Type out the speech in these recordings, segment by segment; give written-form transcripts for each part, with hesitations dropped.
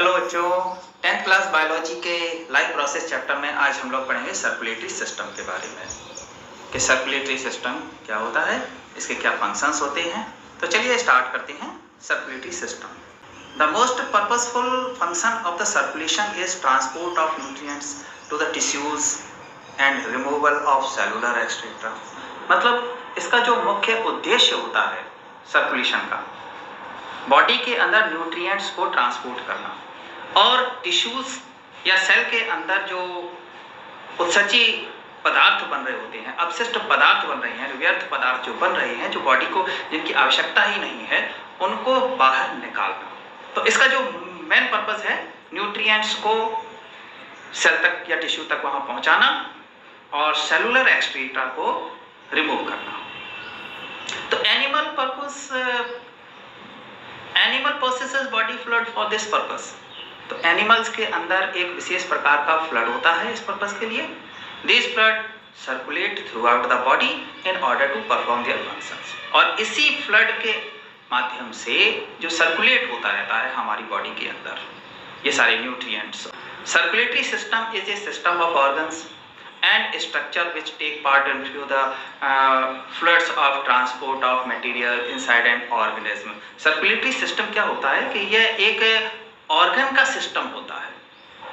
Hello बच्चों, 10th class biology के life process chapter में आज हम लोग पढ़ेंगे सर्कुलेटरी सिस्टम के बारे में कि सर्कुलेटरी सिस्टम क्या होता है, इसके क्या फंक्शंस होते हैं। तो चलिए स्टार्ट करते हैं। Circulatory system, the most purposeful function of the circulation is transport of nutrients to the tissues and removal of cellular extractor. मतलब इसका जो मुख्य उद्देश्य होता है सर्कुलेशन का, बॉडी के अंदर न्यूट्रिएंट्स को ट्रांसपोर्ट करना और टिश्यूज या सेल के अंदर जो उत्सर्जी पदार्थ बन रहे होते हैं, अपशिष्ट पदार्थ बन रहे हैं, व्यर्थ पदार्थ जो बन रहे हैं, जो बॉडी को जिनकी आवश्यकता ही नहीं है, उनको बाहर निकालना। तो इसका जो मेन पर्पस है, न्यूट्रिएंट्स को सेल तक या टिश्यू तक वहां पहुंचाना और सेलुलर एक्सक्रीटा को रिमूव करना। तो animal possesses body fluid for this purpose. तो एनिमल्स के अंदर एक विशेष प्रकार का फ्लड होता है इस पर्पस के लिए। This fluid circulate throughout the body in order to perform their functions. और इसी फ्लड के माध्यम से जो सर्कुलेट होता रहता है हमारी बॉडी के अंदर ये सारे nutrients. Circulatory system is a system of organs and structure which take part into the fluids of transport of material inside an organism. Circulatory system क्या होता है कि यह एक ऑर्गन का सिस्टम होता है,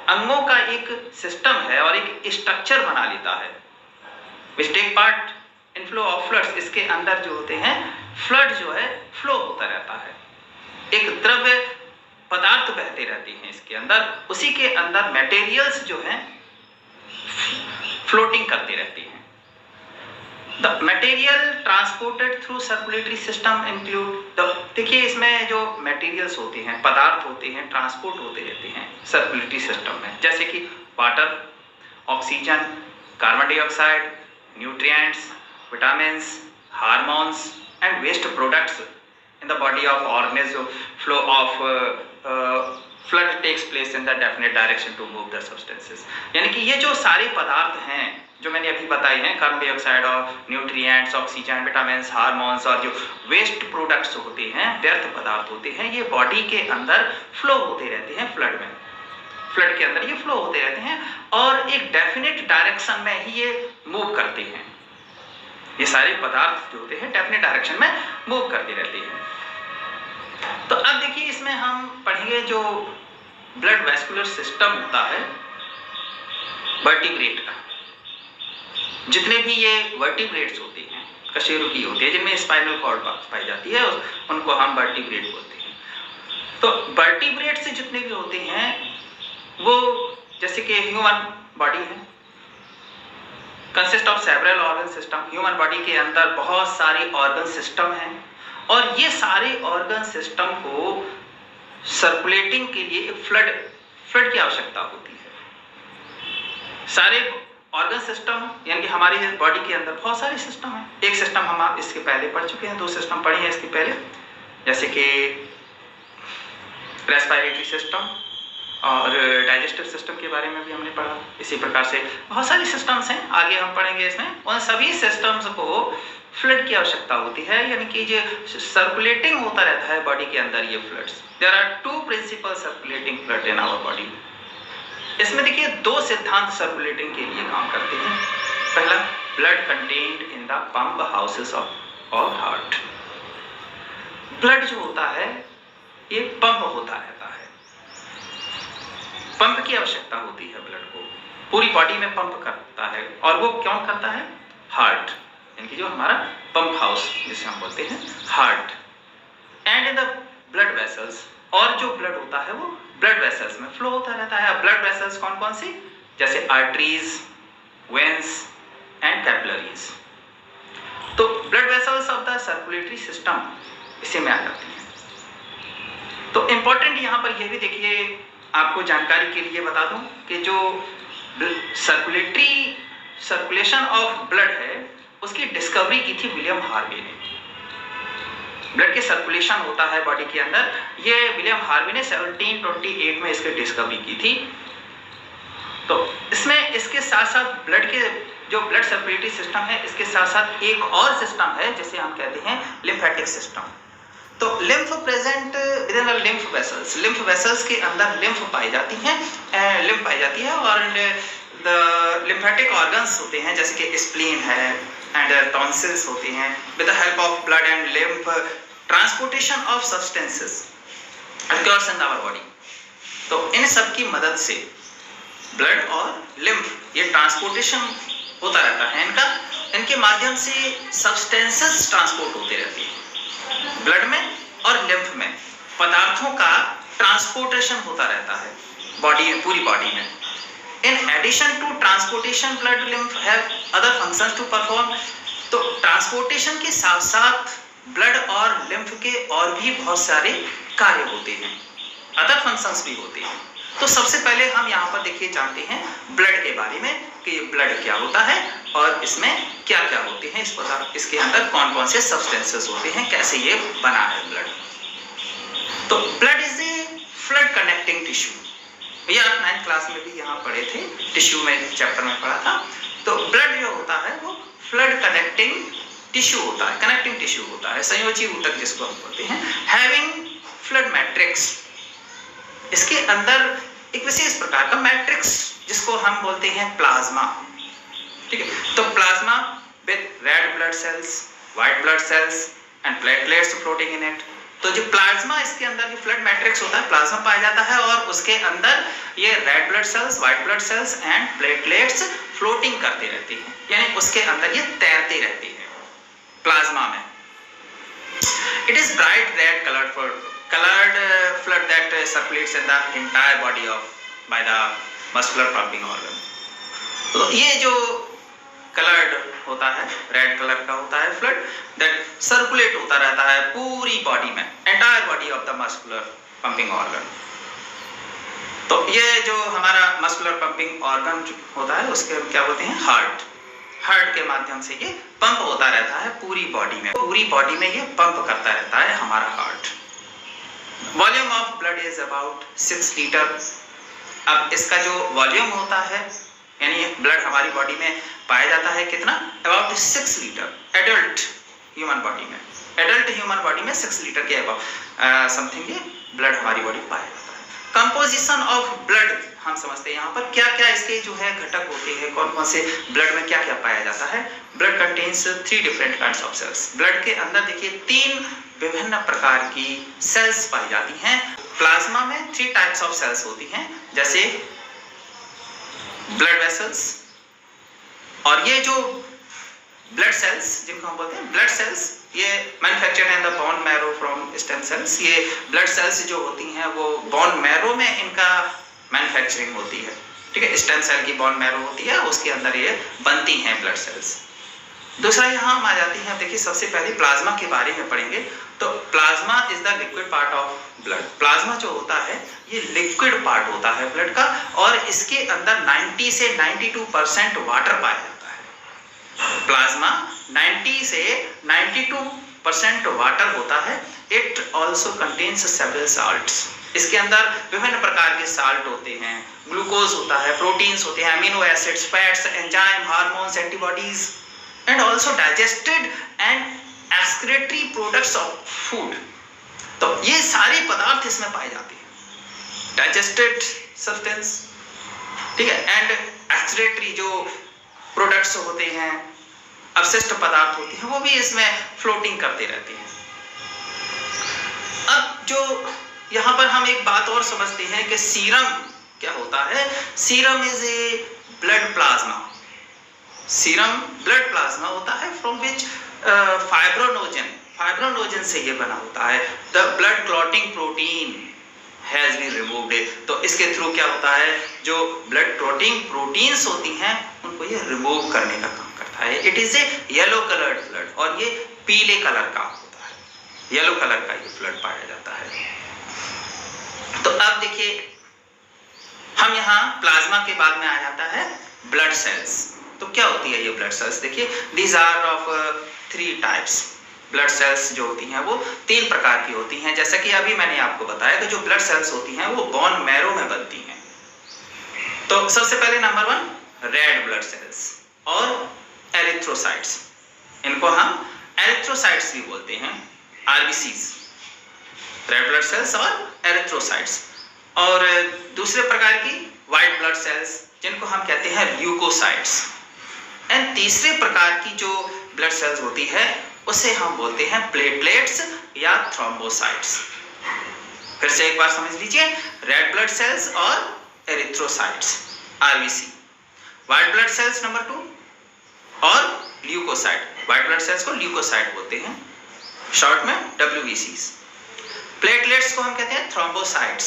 अंगों का एक सिस्टम है और एक स्ट्रक्चर बना लेता है which take part in flow of fluids। इसके अंदर जो होते हैं फ्लड जो है फ्लो होता रहता है, एक द्रव्य पदार्थ बहते रहते हैं इसके अंदर, उसी के अंदर मटेरियल्स जो हैं फ्लोटिंग करते रहते हैं। The material transported through circulatory system include, देखिए इसमें जो मटेरियल्स होते हैं, पदार्थ होते हैं, ट्रांसपोर्ट होते रहते हैं सर्कुलेटरी सिस्टम में, जैसे कि water, oxygen, carbon dioxide, nutrients, vitamins, hormones and waste products in the body of organism. Flow of fluid takes place in the definite direction to move the substances. यानी कि ये जो सारे पदार्थ हैं जो मैंने अभी बताए हैं, कार्बन डाइऑक्साइड और न्यूट्रिएंट्स, ऑक्सीजन, विटामिन्स, हार्मोन्स और जो वेस्ट प्रोडक्ट्स होते हैं, व्यर्थ पदार्थ होते हैं, ये बॉडी के अंदर फ्लो होते रहते हैं फ्लड में। फ्लड के अंदर ये फ्लो होते रहते हैं और एक डेफिनेट डायरेक्शन में ही ये मूव करते हैं। ये सारे पदार्थ जो होते हैं डेफिनेट डायरेक्शन में मूव करते रहते हैं। तो अब देखिए इसमें हम पढ़ेंगे जो ब्लड वैस्कुलर सिस्टम होता है वर्टिब्रेट का। जितने भी ये वर्टिब्रेट्स होते हैं, कशेरुकी होते हैं जिनमें स्पाइनल कॉर्ड पाई जाती है, उनको हम वर्टिब्रेट बोलते हैं। तो वर्टिब्रेट से जितने भी होते हैं वो जैसे कि ह्यूमन बॉडी है, consist of several organ system. Human body के अंदर बहुत सारे ऑर्गन सिस्टम हैं और ये सारे ऑर्गन सिस्टम को सर्कुलेटिंग के लिए एक फ्लड की आवश्यकता होती है। सारे ऑर्गन सिस्टम यानी कि हमारी बॉडी के अंदर बहुत सारे सिस्टम हैं। एक सिस्टम हम इसके पहले पढ़ चुके हैं, 2 सिस्टम पढ़े हैं इसके पहले, जैसे कि रेस्पिरेटरी सिस्टम और डाइजेस्टिव सिस्टम के बारे में भी हमने पढ़ा। इसी प्रकार से बहुत सारे सिस्टम्स हैं, आगे हम पढ़ेंगे इसमें। उन सभी सिस्टम्स को फ्लड की आवश्यकता होती है, यानी कि जो सर्कुलेटिंग होता रहता है बॉडी के अंदर ये fluids. There are 2 principal circulating fluid in our body. इसमें देखिए 2 सिद्धांत सर्कुलेटिंग के लिए काम करते हैं। पहला, blood contained in the pump houses of heart. Blood जो होता है ये पंप होता रहता है, पंप की आवश्यकता होती है ब्लड को, पूरी बॉडी में पंप करता है। और वो क्यों करता है? हार्ट, यानी कि जो हमारा पंप हाउस जिसे हम बोलते हैं heart. And in the blood vessels, और जो ब्लड होता है वो ब्लड वेसल्स में फ्लो होता रहता है। ब्लड वेसल्स कौन कौन सी? जैसे आर्टरीज, वेन्स एंड कैपिलरीज। तो blood vessels of the circulatory system इसी में आ जाती हैं। तो इंपॉर्टेंट यहाँ पर यह भी देखिए, आपको जानकारी के लिए बता दूं कि जो सर्कुलेशन ऑफ ब्लड है उसकी डिस्कवरी की थी विलियम हार्वे ने। ब्लड के सर्कुलेशन होता है बॉडी के अंदर, ये विलियम हार्वे ने 1728 में इसकी डिस्कवरी की थी। तो इसमें इसके साथ साथ ब्लड के जो ब्लड सर्कुलेटरी सिस्टम है, इसके साथ साथ एक और सिस्टम है जिसे हम कहते हैं लिम्फेटिक सिस्टम। तो lymph present with in lymph vessels, lymph vessels के अंदर लिम्फ पाई जाती है, लिम्फ पाई जाती है, और द लिम्फेटिक ऑर्गन्स होते हैं जैसे कि स्प्लीन है एंड टॉन्सिल्स होते हैं। With the help of blood and lymph transportation of substances occurs in our body. तो इन सब की मदद से ब्लड और लिम्फ ये ट्रांसपोर्टेशन होता रहता है, इनके माध्यम से सब्सटेंसेस ट्रांसपोर्ट होते रहती है। ब्लड में और लिम्फ में पदार्थों का ट्रांसपोर्टेशन होता रहता है बॉडी में, पूरी बॉडी में। In addition to transportation blood lymph have other functions to perform. तो ट्रांसपोर्टेशन के साथ साथ ब्लड और लिम्फ के और भी बहुत सारे कार्य होते हैं, अदर फंक्शंस भी होते हैं। तो सबसे पहले हम यहाँ पर देखिए जानते हैं ब्लड के बारे में कि ये ब्लड क्या होता है और इसमें क्या क्या होते हैं, इस पदार्थ इसके अंदर कौन कौन से सब्सटेंसेस होते हैं, कैसे ये बना है ब्लड। तो blood is a fluid connecting tissue, ये आप 9th क्लास में भी यहाँ पढ़े थे, टिश्यू में चैप्टर में पढ़ा था। तो ब्लड जो होता है वो फ्लूइड कनेक्टिंग टिश्यू होता है, कनेक्टिंग टिश्यू होता है, संयोजी ऊतक जिसको हम बोलते हैं, हैविंग फ्लूइड मैट्रिक्स। इसके अंदर एक विशेष प्रकार का मैट्रिक्स जिसको हम बोलते हैं प्लाज्मा, ठीक है। तो plasma with red blood cells, white blood sales and platelets floating in it. तो जो प्लाज्मा इसके अंदर फ्लूइड मैट्रिक्स होता है, प्लाज्मा पाया जाता है और उसके अंदर ये red blood cells, white blood sales and platelets floating करते रहती हैं, यानी उसके अंदर ये तैरते रहते हैं प्लाज्मा में। It is bright red colored fluid that circulates in the entire body of by the muscular pumping organ। तो ये जो कलर्ड होता है, रेड कलर का होता है फ्लूइड दैट सर्कुलेट होता रहता है पूरी बॉडी में, entire body of the muscular pumping organ. तो ये जो हमारा मस्कुलर पंपिंग ऑर्गन होता है उसके क्या बोलते हैं, हार्ट के माध्यम से ये पंप होता रहता है पूरी बॉडी में, पूरी बॉडी में ये पंप करता रहता है हमारा heart. Volume of blood is about 6 litre. अब इसका जो वॉल्यूम होता है यानी ब्लड हमारी बॉडी में पाया जाता है कितना, about 6 litre. Adult human body में 6 लीटर के अबाउट समथिंग ये ब्लड हमारी बॉडी पाया जाता है। कंपोजिशन ऑफ ब्लड हम समझते हैं यहाँ पर क्या क्या इसके जो है घटक होते हैं, कौन कौन से ब्लड में क्या क्या पाया जाता है। Blood contains 3 different kinds of cells. Blood के अंदर देखिए 3 विभिन्न प्रकार की सेल्स पाई जाती हैं। प्लाज्मा में 3 टाइप्स ऑफ सेल्स होती हैं, जैसे ब्लड वेसल्स, और ये जो ब्लड सेल्स जिनको हम बोलते हैं ब्लड सेल्स, ये manufactured in the bone marrow from stem cells. ये ब्लड सेल्स जो होती हैं वो बोन मैरो में इनका मैन्युफैक्चरिंग होती है, ठीक है। स्टेम सेल की बोन मैरो होती है, उसके अंदर ये बनती हैं ब्लड सेल्स। दूसरा यहाँ हम आ जाती हैं, देखिए सबसे पहले प्लाज्मा के बारे में पढ़ेंगे। तो plasma is the liquid part of blood. Plasma जो होता है ये लिक्विड पार्ट होता है ब्लड का, और इसके अंदर 90 से 92% वाटर पाया जाता है। प्लाज्मा 90 से 92% वाटर होता है। It also contains several salts. इसके अंदर विभिन्न प्रकार के साल्ट होते हैं, ग्लूकोज होता है, प्रोटीन्स होते हैं, amino acids, fats, enzyme, hormones, antibodies and also digested and excretory products of food। तो ये सारे पदार्थ इसमें पाए जाते हैं, डाइजेस्टेड सब्सटेंस, ठीक है, एंड एक्सक्रेटरी जो प्रोडक्ट्स होते हैं, अवशिष्ट पदार्थ होते हैं, वो भी इसमें फ्लोटिंग करते रहते हैं। अब जो यहाँ पर हम एक बात और समझते हैं कि सीरम क्या होता है। Serum is a blood plasma. Serum blood plasma होता है फ्रॉम विच फाइब्रोनोजन से ये बना होता है। The blood clotting protein has been removed. तो इसके थ्रू क्या होता है, जो ब्लड क्लॉटिंग प्रोटीन्स होती हैं उनको ये रिमूव करने का काम करता है। It is a yellow coloured blood, और ये पीले कलर का होता है, येलो कलर का ये ब्लड पाया जाता है। तो अब देखिए हम यहाँ प्लाज्मा के बाद में आ जाता है ब्लड सेल्स। तो क्या होती है ये ब्लड सेल्स, देखिए these are of 3 types. Blood cells जो होती हैं वो 3 प्रकार की होती हैं, जैसा कि अभी मैंने आपको बताया कि जो ब्लड सेल्स होती हैं वो बोन मैरो में बनती हैं। तो सबसे पहले नंबर 1 रेड ब्लड सेल्स और एरिथ्रोसाइट्स। इनको हम एरिथ्रोसाइट्स भी बोलते हैं, आरबीसीज, रेड ब्लड सेल्स और एरिथ्रोसाइट्स, और दूसरे प्रकार की व्हाइट ब्लड सेल्स जिनको हम कहते हैं ल्यूकोसाइट्स। एंड तीसरे प्रकार की जो ब्लड सेल्स होती है उसे हम बोलते हैं प्लेटलेट्स या थ्रोम्बोसाइट्स। फिर से एक बार समझ लीजिए, रेड ब्लड सेल्स और erythrocytes RBC, white blood sales number 2 और ल्यूकोसाइट, व्हाइट ब्लड सेल्स को ल्यूकोसाइट बोलते हैं, शॉर्ट में WBCs। प्लेटलेट्स को हम कहते हैं थ्रोम्बोसाइट्स।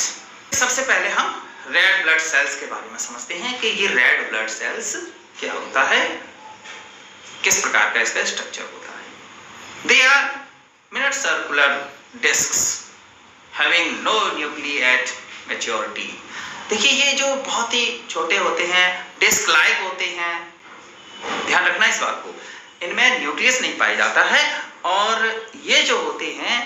सबसे पहले हम रेड ब्लड सेल्स के बारे में समझते हैं कि ये रेड ब्लड सेल्स क्या होता है, किस प्रकार का इसका स्ट्रक्चर होता है। They are minute circular discs having no nuclei at maturity. देखिए ये जो बहुत ही छोटे होते हैं, डिस्क लाइक होते हैं, ध्यान रखना इस बात को, इनमें न्यूक्लियस नहीं पाया जाता है, और ये जो होते हैं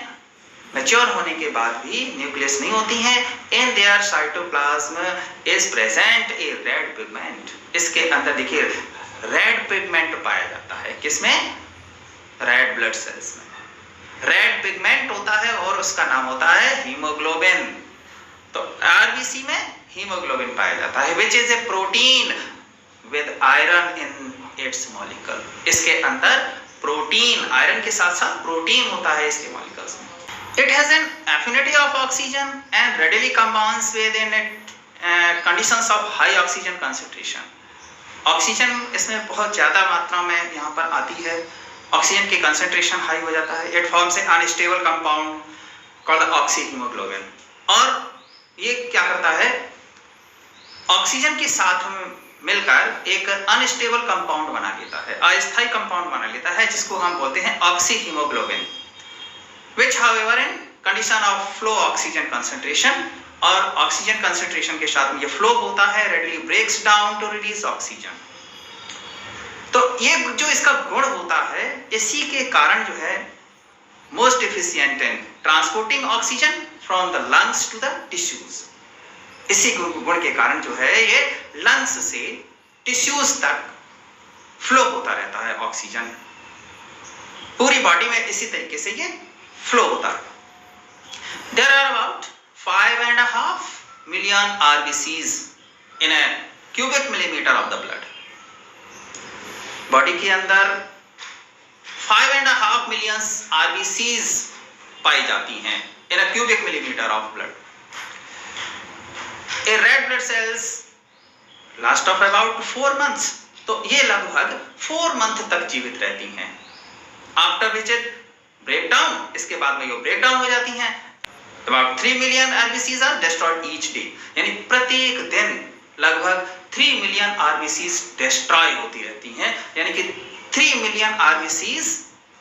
मैच्योर होने के बाद भी न्यूक्लियस नहीं होती हैं। In their cytoplasm is present A red pigment. इसके अंदर देखिए रेड पिगमेंट पाया जाता है, किसमें? रेड ब्लड सेल्स में रेड पिगमेंट होता है और उसका नाम होता है हीमोग्लोबिन। तो आरबीसी में हीमोग्लोबिन पाया जाता है, which is a protein with iron in its molecule. इसके अंदर प्रोटीन, आयरन के साथ साथ प्रोटीन होता है इसके मॉलिक्यूल्स में। It has an affinity of oxygen and readily combines within it conditions of high oxygen concentration. Oxygen इसमें बहुत ज़्यादा मात्रा में यहाँ पर आती है, ऑक्सीजन की कंसंट्रेशन हाई हो जाता है। It forms a unstable compound called oxyhaemoglobin. और ये क्या करता है, ऑक्सीजन के साथ मिलकर एक अनस्टेबल कंपाउंड बना लेता है, अस्थायी कंपाउंड बना लेता है, जिसको हम बोलते हैं oxyhaemoglobin, which however in condition of flow oxygen concentration, और ऑक्सीजन कंसंट्रेशन के साथ में ये फ्लो होता है, readily breaks down to release oxygen। तो ये जो इसका गुण होता है, इसी के कारण जो है most efficient in transporting oxygen from the lungs to the tissues। इसी गुण के कारण जो है ये लंग्स से टिश्यूज तक फ्लो होता रहता है ऑक्सीजन, पूरी बॉडी में इसी तरीके से ये फ्लो होता है। There are about 5.5 million RBCs in a cubic millimeter of the blood। Body के अंदर 5.5 million RBCs पाई जाती हैं in a cubic millimeter of blood। A red blood cells last of about 4 months। तो ये लगभग 4 मंथ तक जीवित रहती हैं। After which it break down, इसके बाद में ये ब्रेक डाउन हो जाती हैं। About 3 million RBCs are destroyed each day। यानी प्रत्येक दिन लगभग 3 million RBCs डिस्ट्रॉय होती रहती हैं, यानी कि 3 million RBCs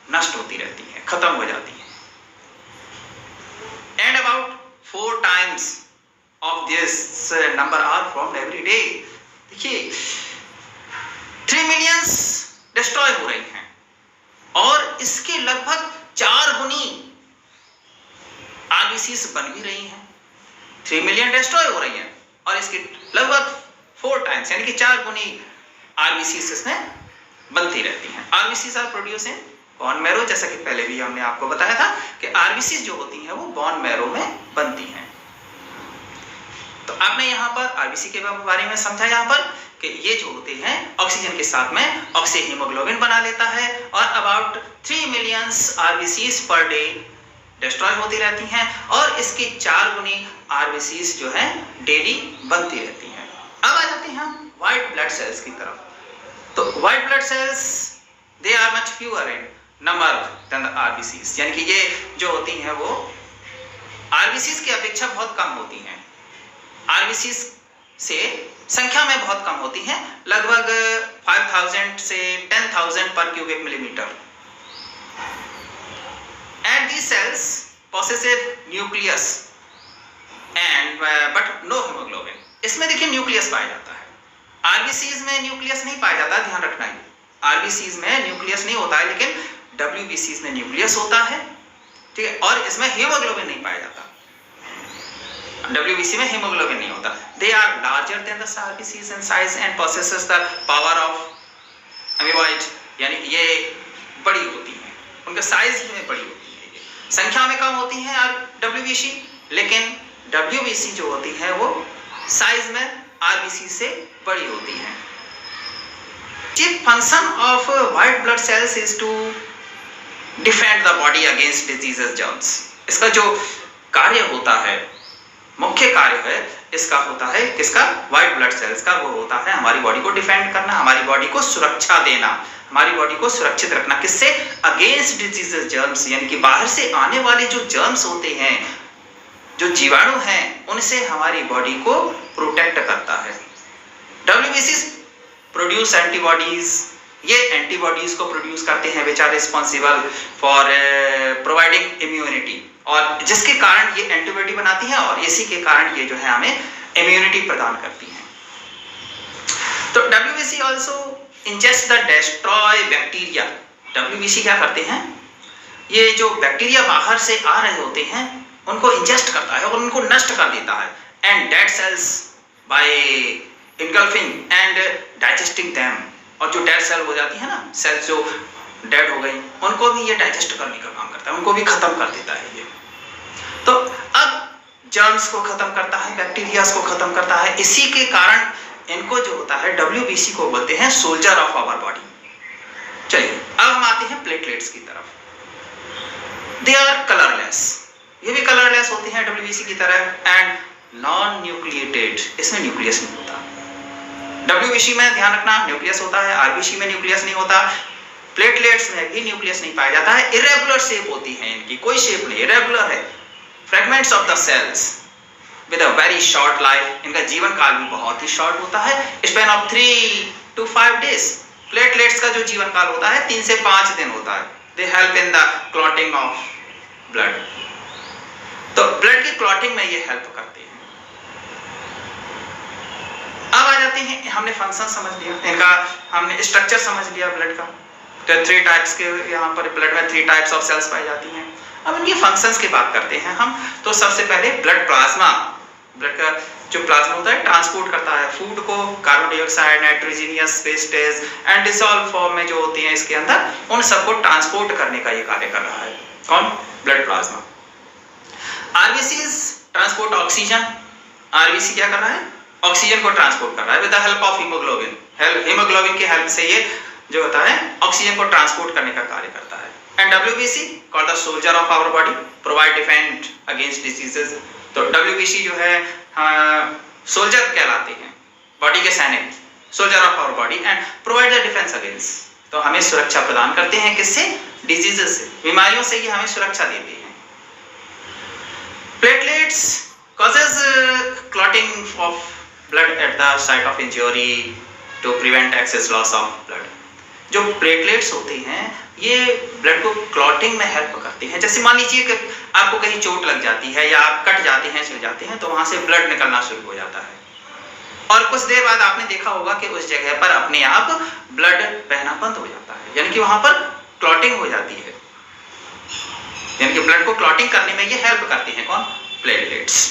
नष्ट होती रहती हैं, खत्म हो जाती हैं। And about 4 times of this number are formed every day। देखिए 3 million डिस्ट्रॉय हो रही हैं, और इसके लगभग 4 गुनी आरबीसीज बन भी रही हैं। 3 मिलियन डिस्ट्रॉय हो रही हैं और इसके लगभग 4 टाइम्स यानी कि 4 गुनी आरबीसीज इसमें बनती रहती हैं। RBCs are produce in bone marrow, जैसा कि पहले भी हमने आपको बताया था कि आरबीसीज जो होती हैं वो बोन मैरो में बनती हैं। तो आपने यहाँ पर आरबीसी के बारे में समझा यहाँ पर कि ये जो होते हैं ऑक्सीजन के साथ में ऑक्सीहीमोग्लोबिन बना लेता है, और about 3 million RBCs per day destroy होती रहती हैं, और इसकी 4 गुनी आरबीसीज जो है डेली बनती रहती हैं। अब आ जाते हैं हम व्हाइट ब्लड सेल्स की तरफ। तो white blood cells they are much fewer in number than the RBCs, यानी कि ये जो होती हैं वो आरबीसीज की अपेक्षा बहुत कम होती हैं। आरबीसीज से संख्या में बहुत कम होती हैं, लगभग 5000 से 10,000 पर cubic millimetre. And these cells possess a nucleus and but no hemoglobin। इसमें देखिए न्यूक्लियस पाया जाता है, आरबीसीज में न्यूक्लियस नहीं पाया जाता, ध्यान रखना है। आरबीसीज में न्यूक्लियस नहीं होता है, लेकिन डब्ल्यूबीसीज में न्यूक्लियस होता है, ठीक है, और इसमें हीमोग्लोबिन नहीं पाया जाता। WBC में हीमोग्लोबिन नहीं होता। They are larger than the RBCs in size and possesses the power of amoeboid, यानी ये बड़ी होती हैं, उनका साइज में बड़ी होती है। संख्या में कम होती हैं WBC, लेकिन WBC जो होती है वो साइज में RBC से बड़ी होती है। Chief function of white blood cells is to defend the body against diseases germs। इसका जो कार्य होता है, मुख्य कार्य है इसका होता है किसका? व्हाइट ब्लड सेल्स का। वो होता है हमारी बॉडी को डिफेंड करना, हमारी बॉडी को सुरक्षा देना, हमारी बॉडी को सुरक्षित रखना। किससे? अगेंस्ट डिजीजेस जर्म्स, यानी कि बाहर से आने वाले जो जर्म्स होते हैं, जो जीवाणु हैं, उनसे हमारी बॉडी को प्रोटेक्ट करता है। WBC प्रोड्यूस एंटीबॉडीज, ये एंटीबॉडीज को प्रोड्यूस करते हैं which are responsible for providing immunity, और जिसके कारण ये एंटीबॉडी बनाती हैं और इसी के कारण ये जो है हमें इम्यूनिटी प्रदान करती हैं। तो WBC also ingest the destroy bacteria. WBC क्या करते हैं? ये जो बैक्टीरिया बाहर से आ रहे होते हैं उनको इंजेस्ट करता है और उनको नष्ट कर देता है। And dead cells by engulfing and digesting them, और जो डेड सेल हो जाती है ना, सेल्स जो डेड हो गई, उनको भी ये डाइजेस्ट करने का काम करता है, उनको भी खत्म कर देता है ये। तो अब जर्म्स को खत्म करता है, बैक्टीरियाज को खत्म करता है, इसी के कारण इनको जो होता है WBC को बोलते हैं सोल्जर ऑफ आवर बॉडी। चलिए अब हम आते हैं प्लेटलेट्स की तरफ। दे आर कलरलेस, ये भी कलरलेस होते हैं WBC की तरह, एंड नॉन न्यूक्लिएटेड, इसमें न्यूक्लियस नहीं होता। WBC में ध्यान रखना न्यूक्लियस होता है, RBC में न्यूक्लियस नहीं होता, प्लेटलेट्स में भी न्यूक्लियस नहीं पाया जाता है। इरेगुलर शेप होती है इनकी, कोई शेप नहीं, इरेगुलर है। Fragments of the cells with a very short life, इनका जीवन काल भी बहुत ही शॉर्ट होता है, span of 3 to 5 days। Platelets का जो जीवन काल होता है 3 से 5 दिन होता है। They help in the clotting of blood, तो ब्लड की क्लॉटिंग में ये हेल्प करते हैं। अब आ जाते हैं, हमने फंक्शन समझ लिया इनका, हमने स्ट्रक्चर समझ लिया ब्लड का। तो 3 टाइप्स के यहाँ पर ब्लड में 3 टाइप्स ऑफ सेल्स पाई जाती हैं। अब इनकी फंक्शंस की बात करते हैं हम। तो सबसे पहले ब्लड प्लाज्मा, ब्लड का जो प्लाज्मा होता है ट्रांसपोर्ट करता है फूड को, carbon dioxide, nitrogenous wastage and dissolve form में जो होती हैं इसके अंदर, उन सबको ट्रांसपोर्ट करने का ये कार्य कर रहा है। कौन? Blood plasma. RBCs transport oxygen, RBC क्या कर रहा है? ऑक्सीजन को ट्रांसपोर्ट कर रहा है with the help of haemoglobin. Haemoglobin की हेल्प से ये जो होता है ऑक्सीजन को ट्रांसपोर्ट करने का कार्य करता है। And WBC called the soldier of our body, provide defend against diseases. तो WBC जो है सोल्जर कहलाते हैं, बॉडी के सैनिक, soldier of our body, and provide the defence against, तो हमें सुरक्षा प्रदान करते हैं किससे? डिजीजेस से, बीमारियों से ये हमें सुरक्षा देते हैं। Platelets causes clotting of blood at the site of injury to prevent excess loss of blood। जो प्लेटलेट्स होते हैं ये ब्लड को क्लॉटिंग में हेल्प करते हैं। जैसे मान लीजिए कि आपको कहीं चोट लग जाती है या आप कट जाते हैं, छिल जाते हैं, तो वहां से ब्लड निकलना शुरू हो जाता है और कुछ देर बाद आपने देखा होगा कि उस जगह पर अपने आप ब्लड बहना बंद हो जाता है, यानी कि वहां पर क्लॉटिंग हो जाती है। यानी कि ब्लड को क्लॉटिंग करने में ये हेल्प करते हैं कौन? प्लेटलेट्स।